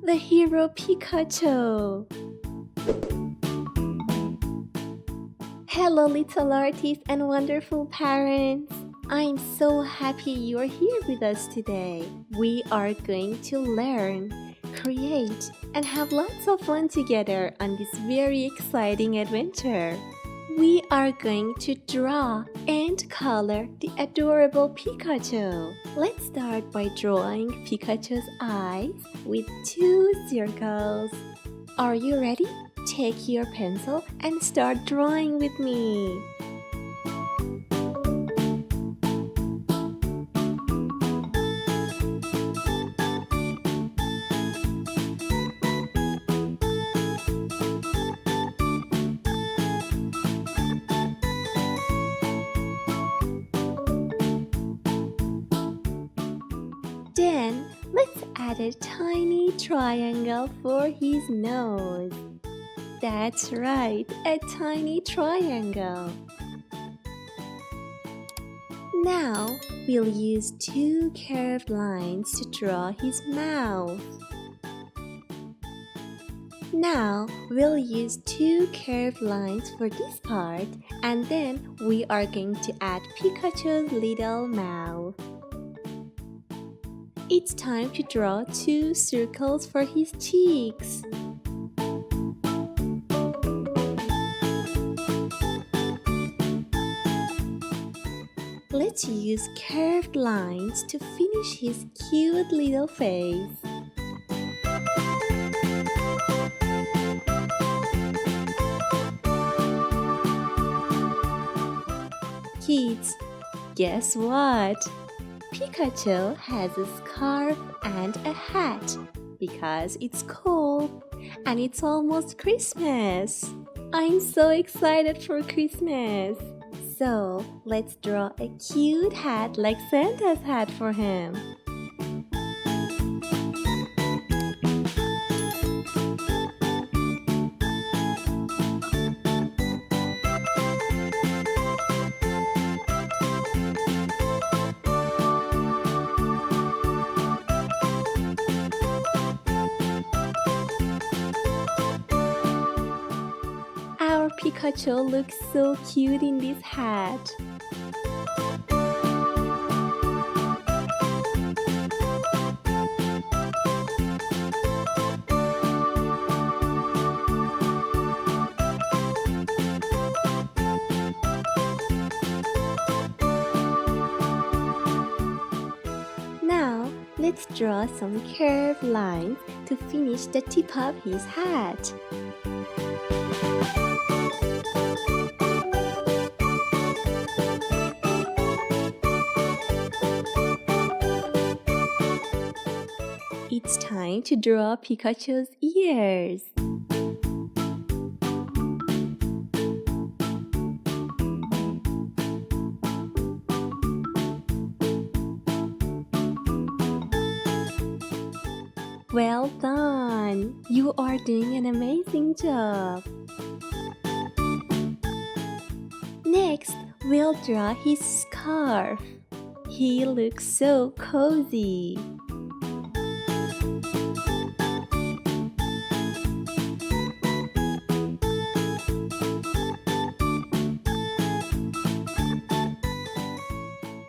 the hero Pikachu. Hello little artists and wonderful parents. I'm so happy you're here with us today. We are going to learn, create, and have lots of fun together on this very exciting adventure. We are going to draw and color the adorable Pikachu. Let's start by drawing Pikachu's eyes with 2 circles. Are you ready? Take your pencil and start drawing with me. Then, let's add a tiny triangle for his nose. That's right, a tiny triangle. Now, we'll use 2 curved lines to draw his mouth. Now, we'll use 2 curved lines for this part, and then we are going to add Pikachu's little mouth. It's time to draw 2 circles for his cheeks. Let's use curved lines to finish his cute little face. Kids, guess what? Pikachu has a scarf and a hat because it's cold and it's almost Christmas. I'm so excited for Christmas. So let's draw a cute hat like Santa's hat for him. Our Pikachu looks so cute in this hat. Now, let's draw some curved lines to finish the tip of his hat. It's time to draw Pikachu's ears. Well done! You are doing an amazing job. Next, we'll draw his scarf. He looks so cozy.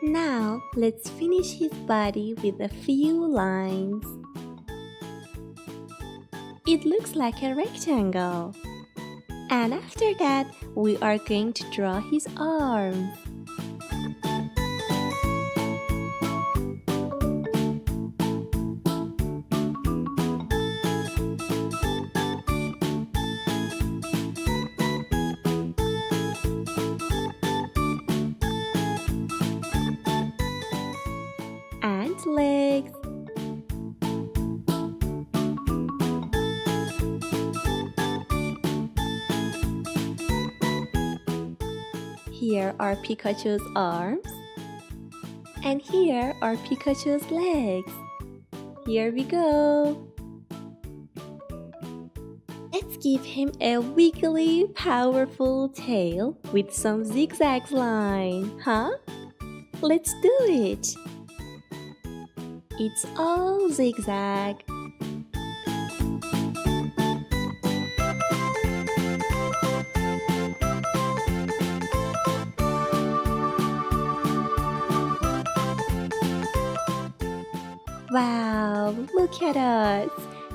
Now, let's finish his body with a few lines. It looks like a rectangle. And after that, we are going to draw his arms. And legs. Here are Pikachu's arms. And here are Pikachu's legs. Here we go. Let's give him a wiggly, powerful tail with some zigzag line, huh? Let's do it. It's all zigzag. Wow, look at us,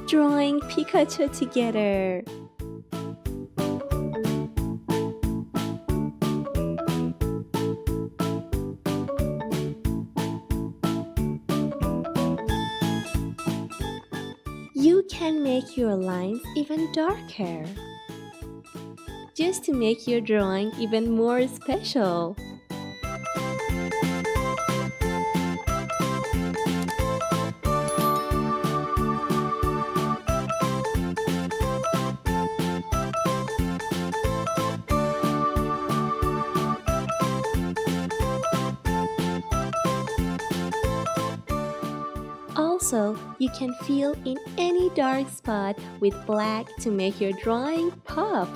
drawing Pikachu together. You can make your lines even darker, just to make your drawing even more special. Also, you can fill in any dark spot with black to make your drawing pop.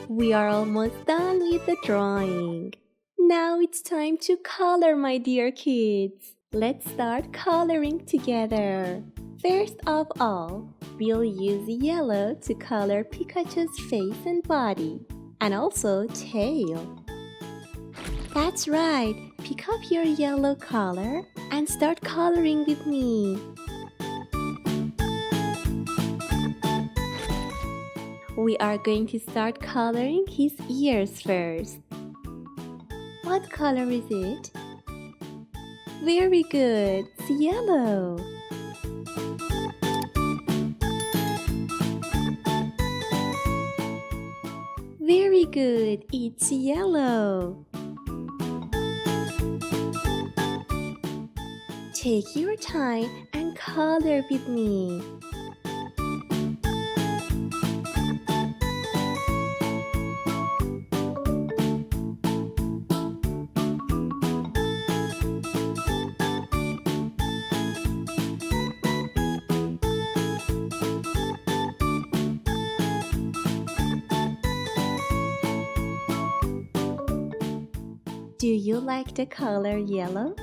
We are almost done with the drawing. Now it's time to color, my dear kids. Let's start coloring together. First of all, we'll use yellow to color Pikachu's face and body, and also tail. That's right, pick up your yellow color and start coloring with me. We are going to start coloring his ears first. What color is it? Very good, it's yellow. Very good, it's yellow. Take your time and color with me. Do you like the color yellow?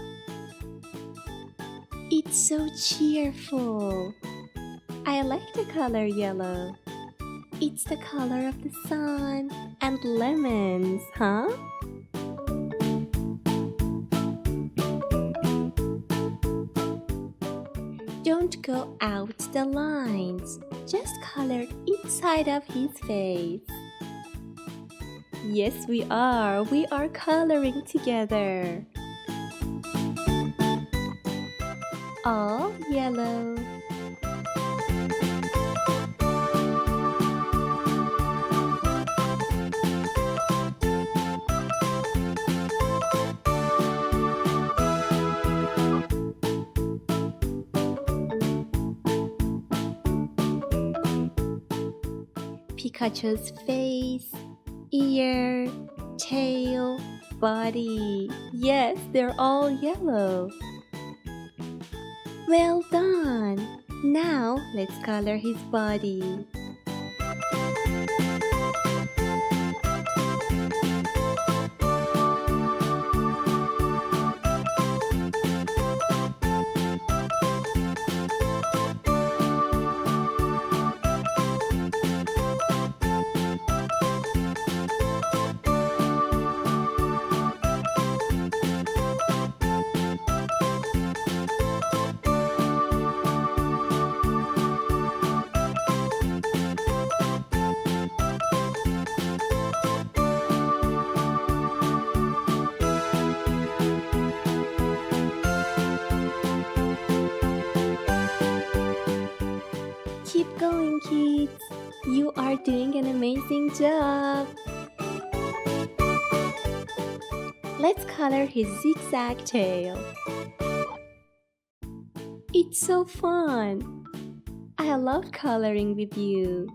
It's so cheerful. I like the color yellow. It's the color of the sun and lemons, huh? Don't go out the lines. Just color inside of his face. Yes, we are. We are coloring together. All yellow. Pikachu's face, ear, tail, body. Yes, they're all yellow. Well done! Now let's color his body. Keep going, kids. You are doing an amazing job. Let's color his zigzag tail. It's so fun. I love coloring with you.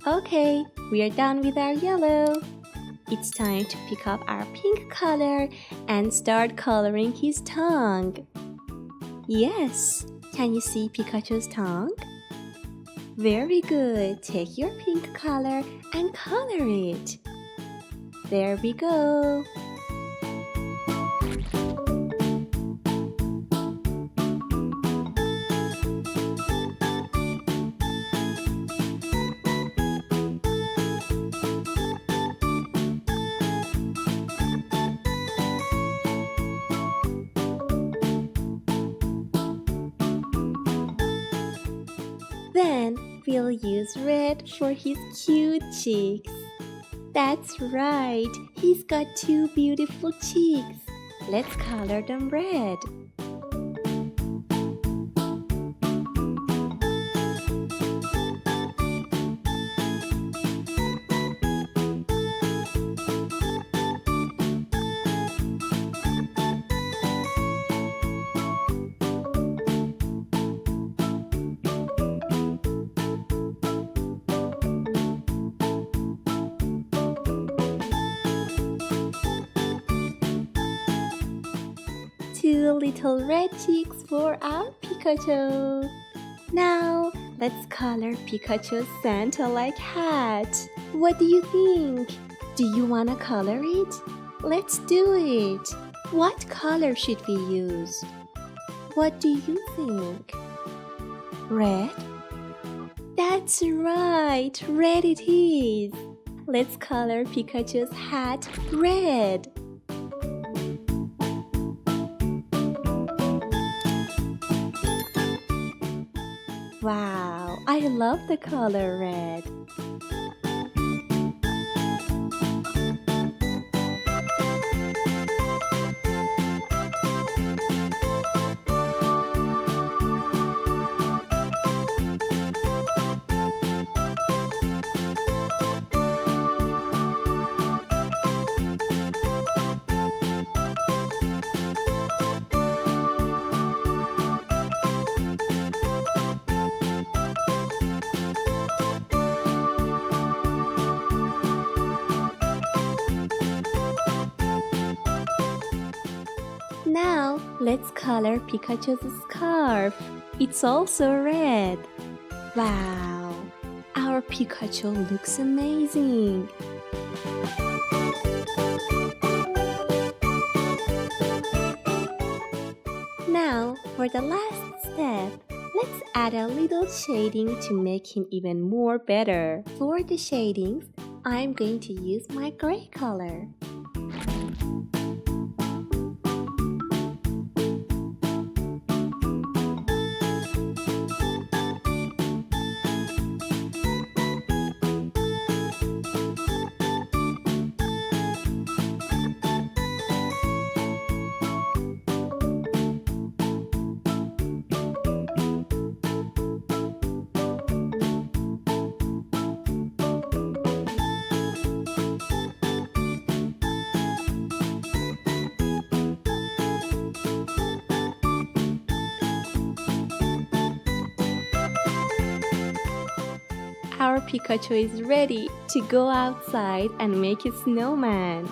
Okay, we are done with our yellow. it's time to pick up our pink color and start coloring his tongue. Yes, can you see Pikachu's tongue? Very good. Take your pink color and color it. There we go. Then we'll use red for his cute cheeks. That's right, he's got two beautiful cheeks. Let's color them red. Two little red cheeks for our Pikachu. Now, let's color Pikachu's Santa-like hat. What do you think? Do you want to color it? Let's do it. What color should we use? What do you think? Red? That's right, red it is. Let's color Pikachu's hat red. Wow, I love the color red. Now, let's color Pikachu's scarf. It's also red. Wow, our Pikachu looks amazing. Now, for the last step, let's add a little shading to make him even more better. For the shadings, I'm going to use my gray color. Our Pikachu is ready to go outside and make a snowman.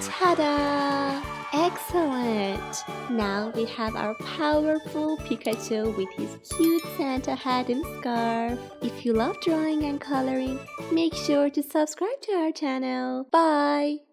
Ta-da! Excellent! Now we have our powerful Pikachu with his cute Santa hat and scarf. If you love drawing and coloring, make sure to subscribe to our channel. Bye!